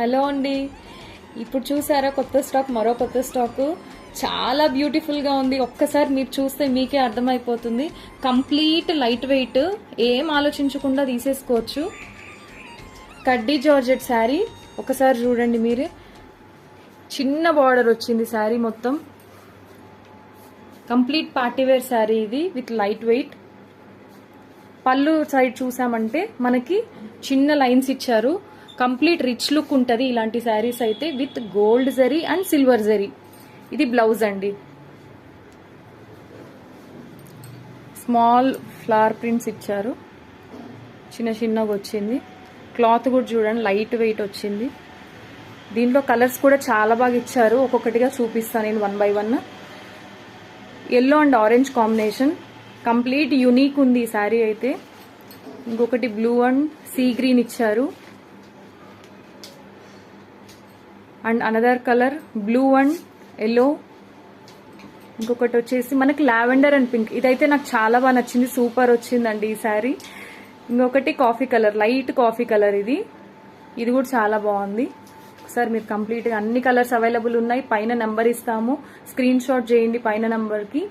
Hello అండి. ఇప్పుడు చూసారా కొత్త స్టాక్, మరో కొత్త స్టాక్ చాలా బ్యూటిఫుల్గా ఉంది. ఒక్కసారి మీరు చూస్తే మీకే అర్థమైపోతుంది. కంప్లీట్ లైట్ వెయిట్, ఏం ఆలోచించకుండా తీసేసుకోవచ్చు. కడ్డీ జార్జెట్ శారీ ఒకసారి చూడండి మీరే. చిన్న బార్డర్ వచ్చింది శారీ మొత్తం. కంప్లీట్ పార్టీవేర్ శారీ ఇది విత్ లైట్ వెయిట్. పళ్ళు సైడ్ చూసామంటే మనకి చిన్న లైన్స్ ఇచ్చారు. కంప్లీట్ రిచ్ లుక్ ఉంటుంది ఇలాంటి శారీస్ అయితే, with gold zari and silver zari. ఇది బ్లౌజ్ అండి. స్మాల్ ఫ్లవర్ ప్రింట్స్ ఇచ్చారు, చిన్న చిన్నగా వచ్చింది. క్లాత్ కూడా చూడండి లైట్ వెయిట్ వచ్చింది. దీంట్లో కలర్స్ కూడా చాలా బాగా ఇచ్చారు. ఒక్కొక్కటిగా చూపిస్తాను నేను one by one. Yellow and orange combination, complete unique ఉంది ఈ శారీ అయితే. ఇంకొకటి బ్లూ అండ్ సీ గ్రీన్ ఇచ్చారు, and another colour blue and yellow. ఇంకొకటి వచ్చేసి మనకి లావెండర్ అండ్ పింక్. ఇదైతే నాకు చాలా బాగా నచ్చింది, సూపర్ వచ్చిందండి ఈ శారీ. ఇంకొకటి coffee colour, light coffee colour. ఇది కూడా చాలా బాగుంది. ఒకసారి మీరు కంప్లీట్గా అన్ని కలర్స్ అవైలబుల్ ఉన్నాయి. పైన నెంబర్ ఇస్తాము, స్క్రీన్ షాట్ చేయండి పైన నెంబర్కి.